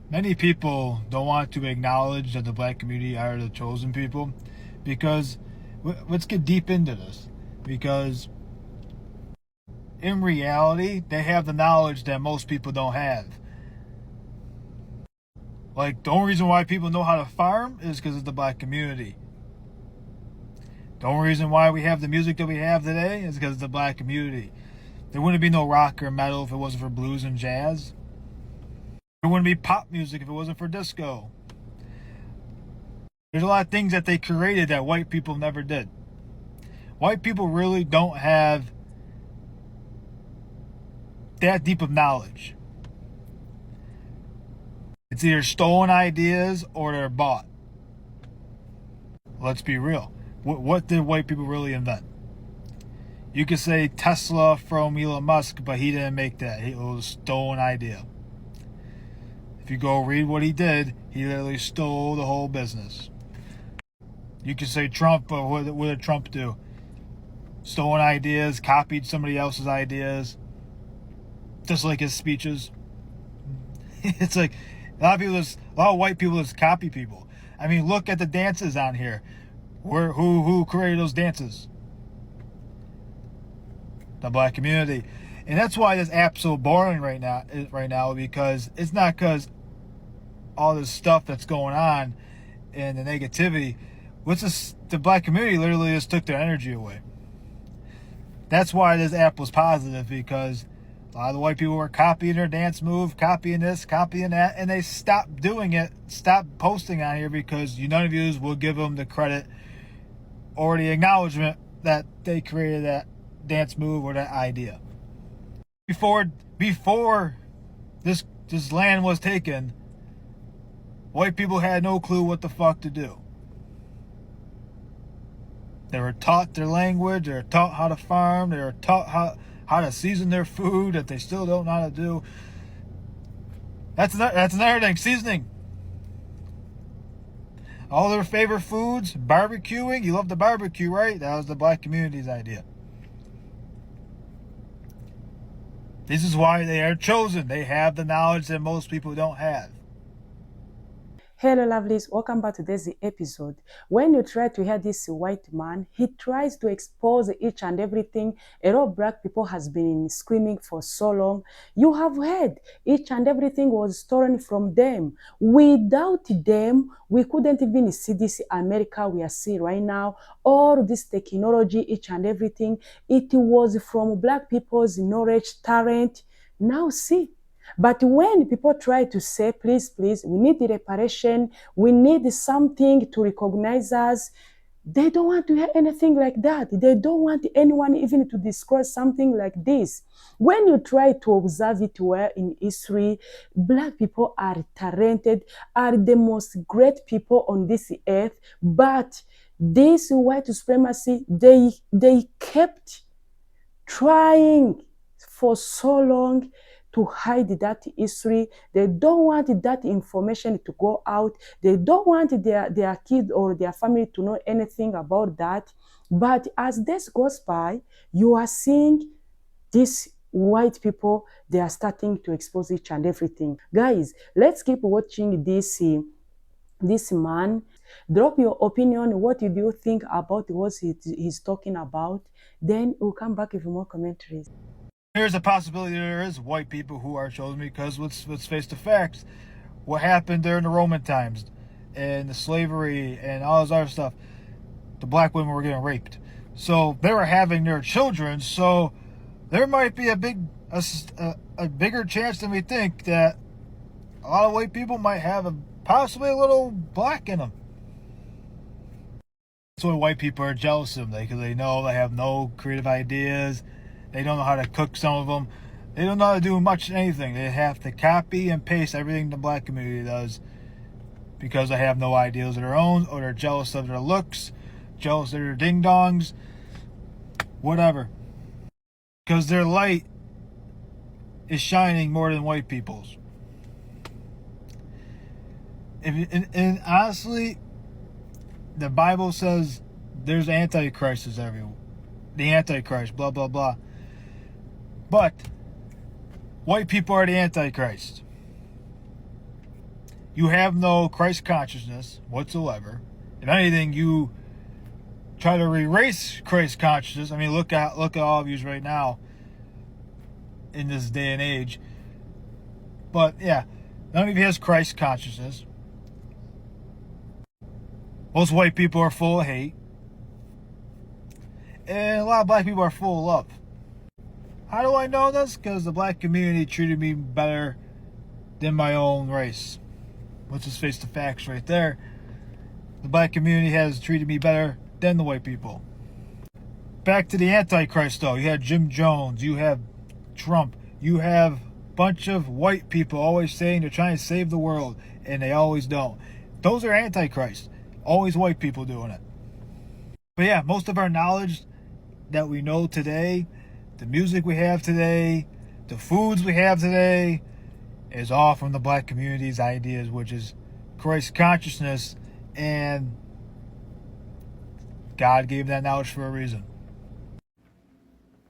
Many people don't want to acknowledge that the black community are the chosen people because let's get deep into this. Because in reality, they have the knowledge that most people don't have. Like, the only reason why people know how to farm is because of the black community. The only reason why we have the music that we have today is because of the black community. There wouldn't be no rock or metal if it wasn't for blues and jazz. There wouldn't be pop music if it wasn't for disco. There's a lot of things that they created that white people never did. White people really don't have that deep of knowledge. It's either stolen ideas or they're bought. Let's be real. What did white people really invent? You could say Tesla from Elon Musk, but he didn't make that. It was a stolen idea. If you go read what he did, he literally stole the whole business. You could say Trump, but what did Trump do? Stolen ideas, copied somebody else's ideas, just like his speeches. It's like a lot of white people just copy people. I mean, look at the dances on here. Who created those dances? The black community. And that's why this app's so boring right now, because it's not because all this stuff that's going on and the negativity. The black community literally just took their energy away. That's why this app was positive, because a lot of the white people were copying their dance move, copying this, copying that, and they stopped doing it, stopped posting on here, because none of you will give them the credit or the acknowledgement that they created that dance move or that idea. Before this land was taken, white people had no clue what the fuck to do. They were taught their language, they were taught how to farm, they were taught how to season their food that they still don't know how to do. That's another thing, seasoning. All their favorite foods, barbecuing. You love the barbecue, right? That was the black community's idea. This is why they are chosen. They have the knowledge that most people don't have. Hello lovelies, welcome back to this episode. When you try to hear this white man, he tries to expose each and everything a lot of black people has been screaming for so long. You have heard each and everything was stolen from them. Without them, we couldn't even see this America we are seeing right now. All this technology, each and everything, it was from black people's knowledge, talent. Now see. But when people try to say, please, we need the reparation, we need something to recognize us, they don't want to hear anything like that. They don't want anyone even to discuss something like this. When you try to observe it well in history, black people are talented, are the most great people on this earth, but this white supremacy, they kept trying for so long to hide that history. They don't want that information to go out. They don't want their kids or their family to know anything about that. But as this goes by, you are seeing these white people, they are starting to expose each and everything. Guys, let's keep watching this man. Drop your opinion. What do you think about what he's talking about? Then we'll come back with more commentaries. There's a possibility there is white people who are chosen, because let's face the facts. What happened during the Roman times and the slavery and all this other stuff, the black women were getting raped. So they were having their children. So there might be a bigger chance than we think that a lot of white people might have possibly a little black in them. That's why white people are jealous of them, because they know they have no creative ideas. They don't know how to cook, some of them. They don't know how to do much anything. They have to copy and paste everything the black community does, because they have no ideas of their own, or they're jealous of their looks, jealous of their ding-dongs, whatever. Because their light is shining more than white people's. And honestly, the Bible says there's antichrists everywhere. The Antichrist, blah, blah, blah. But white people are the Antichrist. You have no Christ consciousness whatsoever. If anything, you try to erase Christ consciousness. I mean, look at all of you right now in this day and age. But yeah, none of you has Christ consciousness. Most white people are full of hate. And a lot of black people are full of love. How do I know this? Because the black community treated me better than my own race. Let's just face the facts right there. The black community has treated me better than the white people. Back to the Antichrist though. You had Jim Jones. You have Trump. You have a bunch of white people always saying they're trying to save the world. And they always don't. Those are Antichrist. Always white people doing it. But yeah, most of our knowledge that we know today, the music we have today, the foods we have today, is all from the black community's ideas, which is Christ consciousness, and God gave that knowledge for a reason.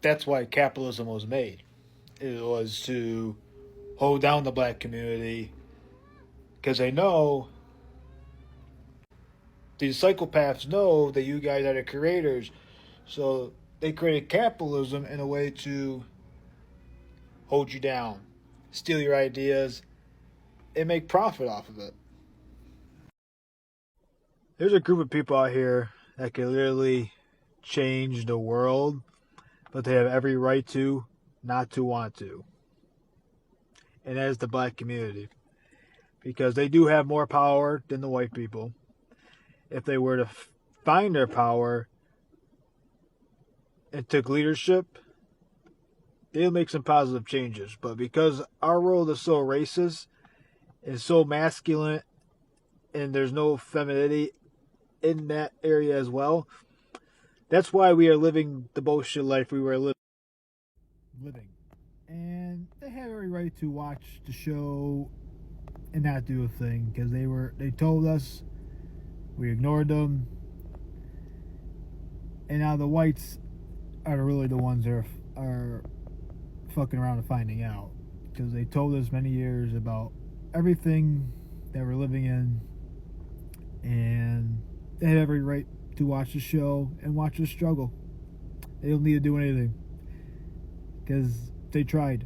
That's why capitalism was made. It was to hold down the black community, because they know, these psychopaths know that you guys are the creators. So they created capitalism in a way to hold you down, steal your ideas, and make profit off of it. There's a group of people out here that can literally change the world, but they have every right to not to want to. And that is the black community. Because they do have more power than the white people. If they were to find their power and took leadership, they'll make some positive changes. But because our world is so racist and so masculine, and there's no femininity in that area as well, that's why we are living the bullshit life we were living. And they have every right to watch the show and not do a thing, because they told us, we ignored them, and now the whites are really the ones that are fucking around and finding out, because they told us many years about everything that we're living in, and they have every right to watch the show and watch us struggle. They don't need to do anything, because they tried.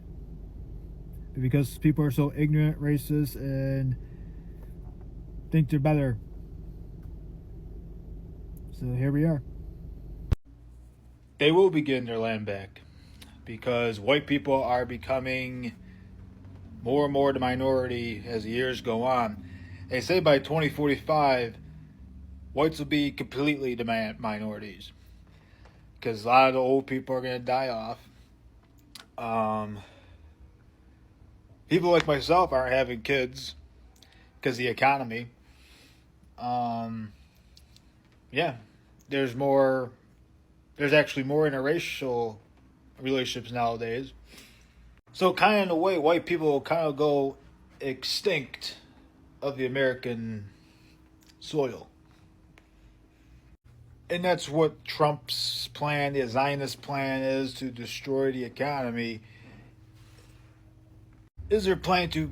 But because people are so ignorant, racist, and think they're better, so here we are. They will be getting their land back, because white people are becoming more and more the minority as the years go on. They say by 2045, whites will be completely the minorities, because a lot of the old people are going to die off. People like myself aren't having kids because of the economy. Yeah, there's actually more interracial relationships nowadays. So kind of in a way, white people will kind of go extinct of the American soil. And that's what Trump's plan, the Zionist plan, is to destroy the economy. Is their plan to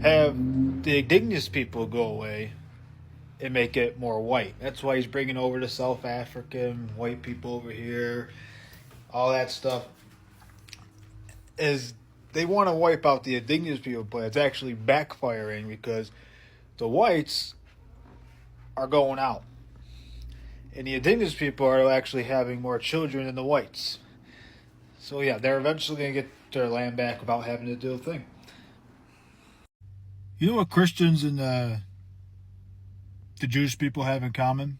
have the indigenous people go away and make it more white. That's why he's bringing over the South African white people over here, all that stuff. Is they want to wipe out the indigenous people, but it's actually backfiring, because the whites are going out, and the indigenous people are actually having more children than the whites. So yeah, they're eventually going to get their land back without having to do a thing. You know what Christians and the Jewish people have in common?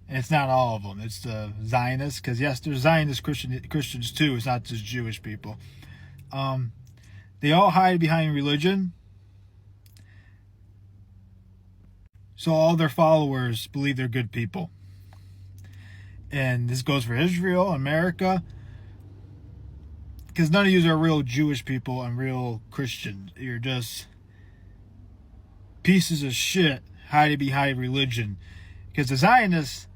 And it's not all of them. It's the Zionists, because yes, there's Zionist Christians too. It's not just Jewish people. They all hide behind religion, so all their followers believe they're good people. And this goes for Israel, America, because none of you are real Jewish people and real Christians. You're just pieces of shit hiding behind religion. Because the Zionists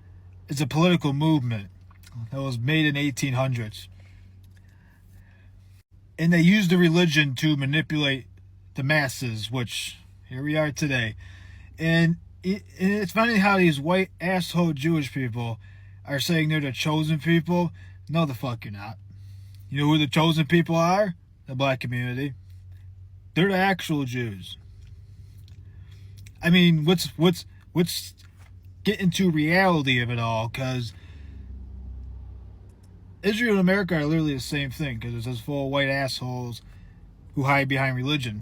is a political movement that was made in the 1800s. And they used the religion to manipulate the masses, which here we are today. And it's funny how these white asshole Jewish people are saying they're the chosen people. No, the fuck you're not. You know who the chosen people are? The black community. They're the actual Jews. I mean, what's get into reality of it all, because Israel and America are literally the same thing, because it's just full of white assholes who hide behind religion.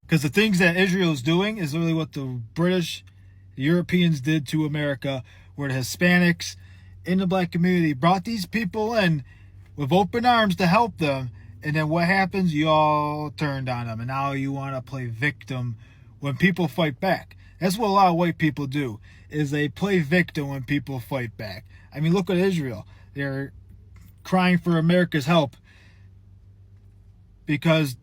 Because the things that Israel is doing is literally what the British, the Europeans did to America, where the Hispanics in the black community brought these people in with open arms to help them, and then what happens? You all turned on them, and now you want to play victim when people fight back. That's what a lot of white people do, is they play victim when people fight back. I mean, look at Israel. They're crying for America's help because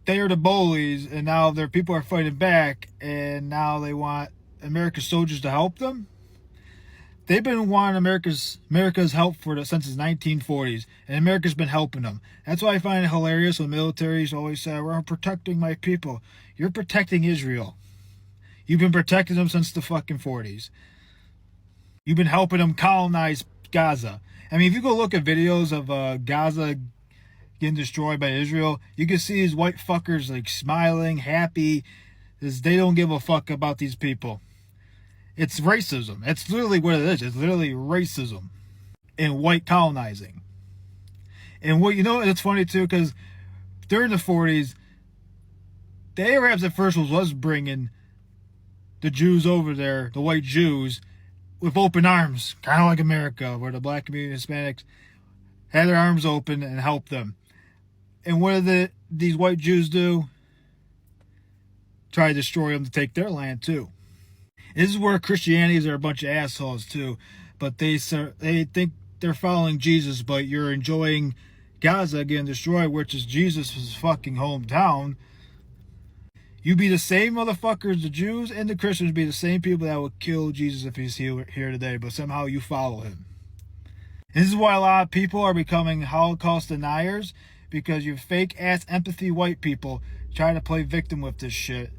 they are the bullies, and now their people are fighting back, and now they want America's soldiers to help them. They've been wanting America's help since the 1940s, and America's been helping them. That's why I find it hilarious when militaries always say, "We're protecting my people." You're protecting Israel. You've been protecting them since the fucking 40s. You've been helping them colonize Gaza. I mean, if you go look at videos of Gaza getting destroyed by Israel, you can see these white fuckers like smiling, happy, as they don't give a fuck about these people. It's racism. It's literally what it is. It's literally racism and white colonizing. And what, you know, it's funny too, because during the 40s, the Arabs at first was bringing the Jews over there, the white Jews, with open arms, kind of like America, where the black community and Hispanics had their arms open and helped them. And what did these white Jews do? Try to destroy them to take their land too. This is where Christianities are a bunch of assholes too, but they think they're following Jesus, but you're enjoying Gaza getting destroyed, which is Jesus' fucking hometown. You be the same motherfuckers, the Jews and the Christians be the same people that would kill Jesus if he's here today, but somehow you follow him. And this is why a lot of people are becoming Holocaust deniers, because you fake ass empathy white people try to play victim with this shit.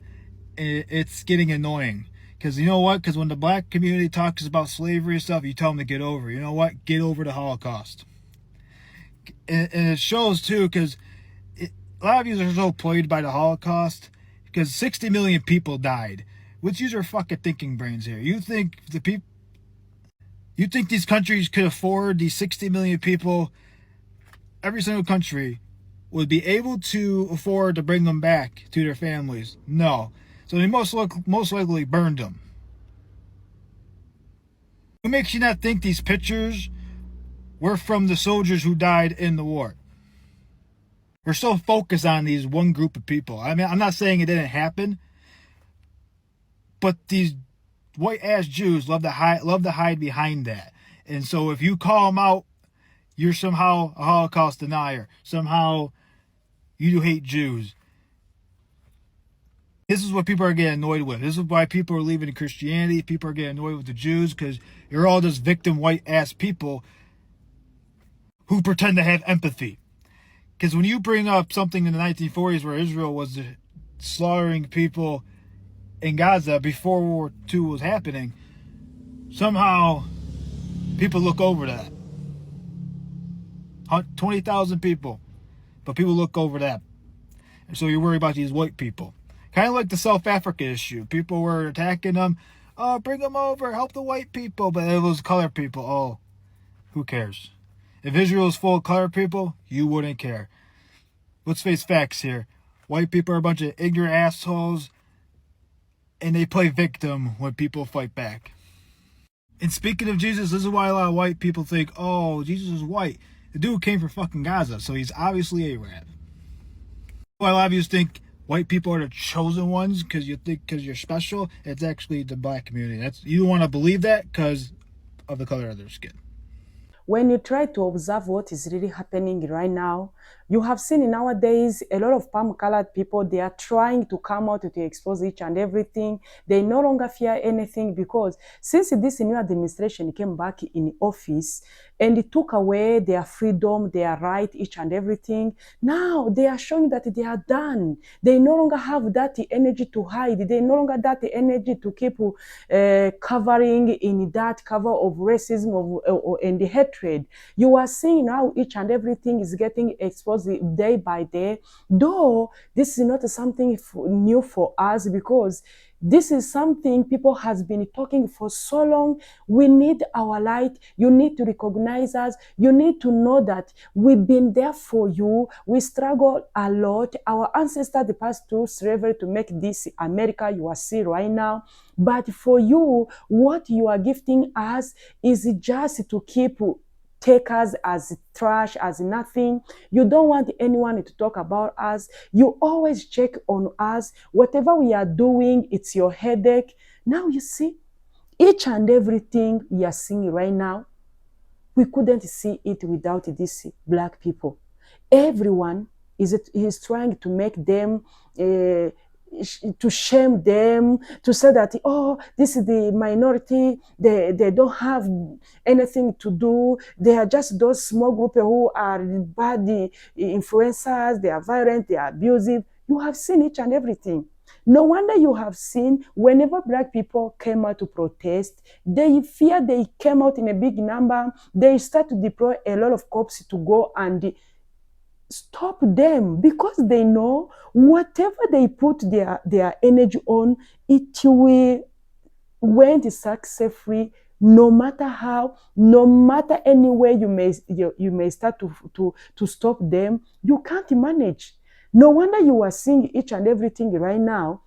It's getting annoying. Because you know what? Because when the black community talks about slavery and stuff, you tell them to get over. You know what? Get over the Holocaust. And it shows too, because a lot of you are so plagued by the Holocaust, because 60 million people died. Let's use our fucking thinking brains here. You think these countries could afford these 60 million people? Every single country would be able to afford to bring them back to their families? No. So they most likely burned them. What makes you not think these pictures were from the soldiers who died in the war? We're so focused on these one group of people. I mean, I'm not saying it didn't happen, but these white-ass Jews love to hide behind that. And so if you call them out, you're somehow a Holocaust denier. Somehow you hate Jews. This is what people are getting annoyed with. This is why people are leaving Christianity. People are getting annoyed with the Jews, because you're all just victim white-ass people who pretend to have empathy. Because when you bring up something in the 1940s where Israel was slaughtering people in Gaza before World War II was happening, somehow people look over that. 20,000 people. But people look over that. And so you're worried about these white people. Kind of like the South Africa issue. People were attacking them. Oh, bring them over. Help the white people. But it was colored people. Oh, who cares? If Israel was full of colored people, you wouldn't care. Let's face facts here. White people are a bunch of ignorant assholes, and they play victim when people fight back. And speaking of Jesus, this is why a lot of white people think, oh, Jesus is white. The dude came from fucking Gaza, so he's obviously Arab. Why a lot of you think white people are the chosen ones because you're special. It's actually the black community. You don't want to believe that because of the color of their skin. When you try to observe what is really happening right now, you have seen nowadays a lot of palm-colored people, they are trying to come out to expose each and everything. They no longer fear anything, because since this new administration came back in office, and it took away their freedom, their right, each and everything. Now they are showing that they are done. They no longer have that energy to hide. They no longer have that energy to keep covering in that cover of racism and the hatred. You are seeing how each and everything is getting exposed day by day. Though this is not something new for us, because this is something people has been talking for so long. We need our light. You need to recognize us. You need to know that we've been there for you. We struggle a lot. Our ancestors, they passed through slavery to make this America you are seeing right now. But for you, what you are gifting us is just to keep take us as trash, as nothing. You don't want anyone to talk about us. You always check on us. Whatever we are doing, it's your headache. Now you see, each and everything we are seeing right now, we couldn't see it without these black people. Everyone is trying to make them to shame them, to say that, oh, this is the minority, they don't have anything to do, they are just those small group who are bad influencers, they are violent, they are abusive. You have seen each and everything. No wonder you have seen whenever black people came out to protest, they fear they came out in a big number. They start to deploy a lot of cops to go and stop them, because they know whatever they put their energy on, it will went successfully. No matter how, no matter any way you may start to stop them, you can't manage. No wonder you are seeing each and everything right now.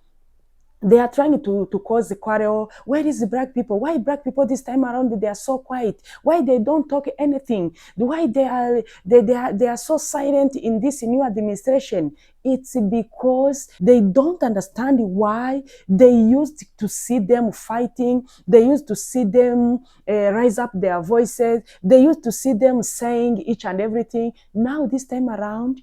They are trying to cause the quarrel. Where is the black people? Why black people this time around they are so quiet? Why they don't talk anything? Why they are so silent in this new administration? It's because they don't understand why. They used to see them fighting. They used to see them rise up their voices. They used to see them saying each and everything. Now this time around,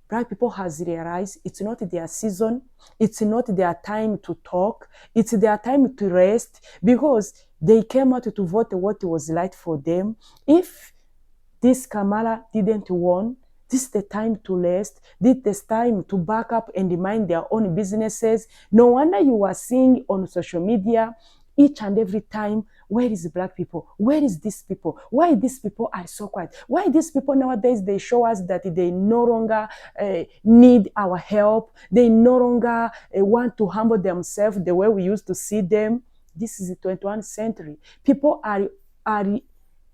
black people has realized it's not their season, it's not their time to talk, it's their time to rest, because they came out to vote what was right for them. If this Kamala didn't won, this is the time to rest, this is the time to back up and mind their own businesses. No wonder you are seeing on social media each and every time, where is the black people? Where is these people? Why these people are so quiet? Why these people nowadays, they show us that they no longer need our help. They no longer want to humble themselves the way we used to see them. This is the 21st century. People are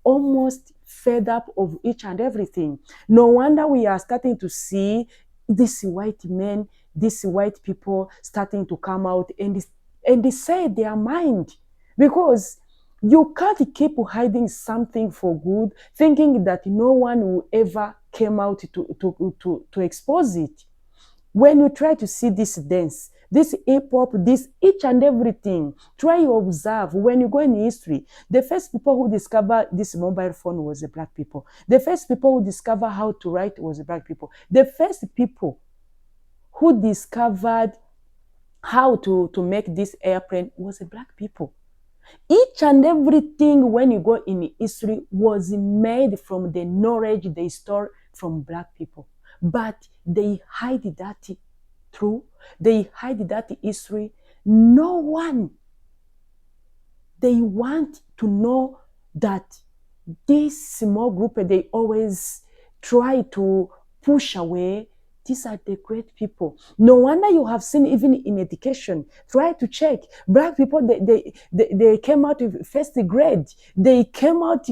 almost fed up of each and everything. No wonder we are starting to see these white men, these white people starting to come out and they say their mind, because you can't keep hiding something for good, thinking that no one will ever come out to expose it. When you try to see this dance, this hip-hop, this each and everything, try to observe. When you go in history, the first people who discovered this mobile phone was the black people. The first people who discovered how to write was the black people. The first people who discovered how to make this airplane was the black people. Each and everything, when you go in history, was made from the knowledge they store from black people. But they hide that truth. They hide that history. No one. They want to know that this small group, they always try to push away. These are the great people. No wonder you have seen, even in education, try to check. Black people, they came out with first grade. They came out,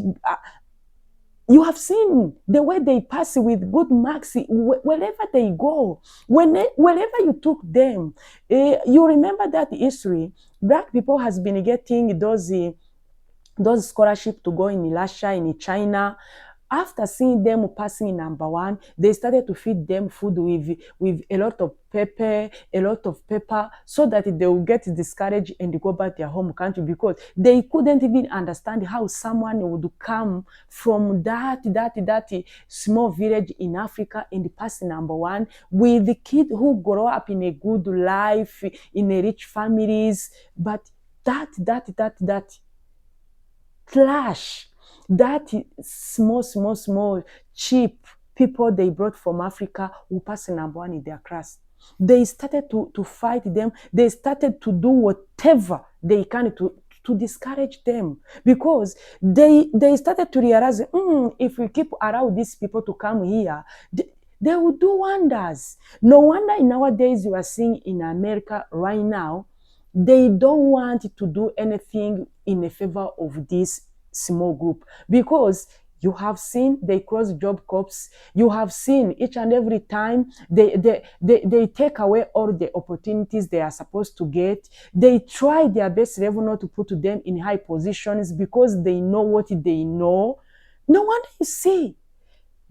you have seen the way they pass with good marks wherever they go. Wherever you took them, you remember that history. Black people has been getting those scholarships to go in Russia, in China. After seeing them passing number one, they started to feed them food with a lot of pepper, so that they will get discouraged and go back to their home country, because they couldn't even understand how someone would come from that small village in Africa and pass number one with the kid who grow up in a good life, in a rich families. But that clash That small, cheap people they brought from Africa who pass number one in their class. They started to fight them. They started to do whatever they can to discourage them, because they started to realize, if we keep around these people to come here, they will do wonders. No wonder nowadays you are seeing in America right now, they don't want to do anything in favor of this small group, because you have seen they cross job corps. You have seen each and every time they take away all the opportunities they are supposed to get. They try their best level not to put them in high positions because they know what they know. No wonder you see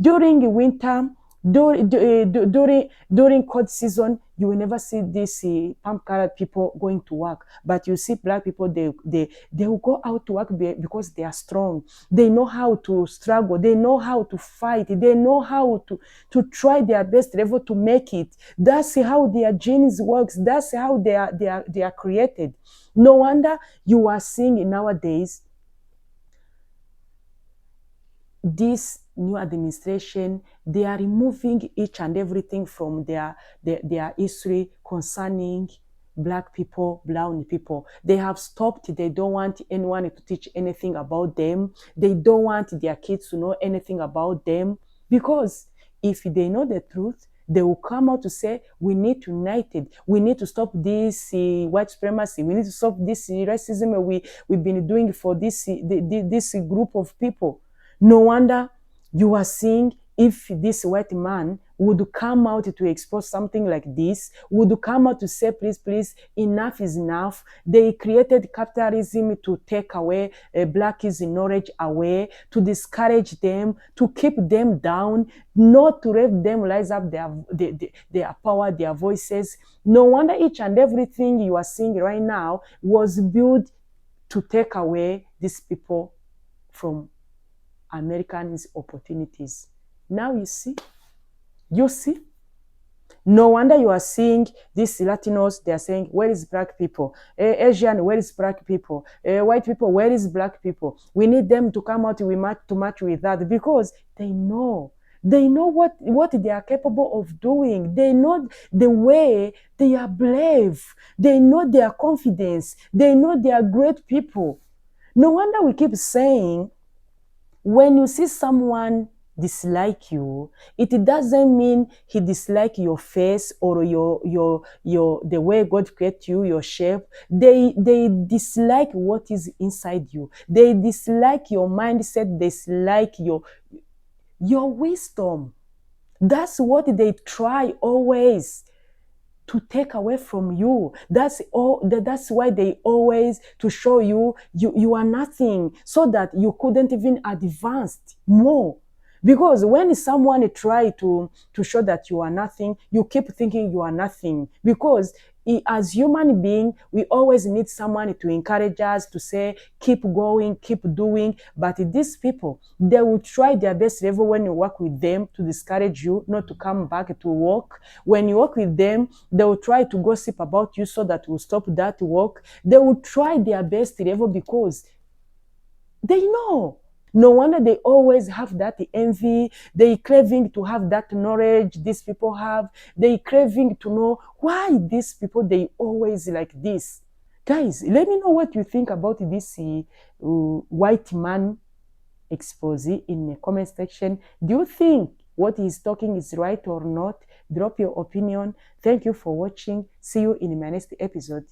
during winter, during cold season, you will never see these palm colored people going to work, but you see black people, they will go out to work because they are strong. They know how to struggle, they know how to fight, they know how to try their best level to make it. That's how their genes works. That's how they are created. No wonder you are seeing nowadays this new administration, they are removing each and everything from their history concerning black people, brown people. They have stopped. They don't want anyone to teach anything about them. They don't want their kids to know anything about them, because if they know the truth, they will come out to say, we need to unite it. We need to stop this white supremacy. We need to stop this racism we've been doing for this group of people. No wonder you are seeing, if this white man would come out to expose something like this, would come out to say, please, enough is enough. They created capitalism to take away blackies' knowledge away, to discourage them, to keep them down, not to let them rise up their power, their voices. No wonder each and everything you are seeing right now was built to take away these people from Americans' opportunities. Now you see. No wonder you are seeing these Latinos, they are saying, where is black people? Asian, where is black people? White people, where is black people? We need them to come out to match with that, because they know. They know what they are capable of doing. They know the way they are brave. They know their confidence. They know they are great people. No wonder we keep saying, when you see someone dislike you, it doesn't mean he dislike your face or your the way God created you, your shape. They dislike what is inside you. They dislike your mindset. They dislike your wisdom. That's what they try always to take away from you. That's why they always to show you are nothing, so that you couldn't even advance more. Because when someone try to show that you are nothing, you keep thinking you are nothing. Because as human being, we always need someone to encourage us, to say, keep going, keep doing. But these people, they will try their best level when you work with them to discourage you, not to come back to work. When you work with them, they will try to gossip about you so that you will stop that work. They will try their best level because they know. No wonder they always have that envy. They craving to have that knowledge these people have. They craving to know why these people, they always like this. Guys, let me know what you think about this white man expose in the comment section. Do you think what he's talking is right or not? Drop your opinion. Thank you for watching. See you in my next episode.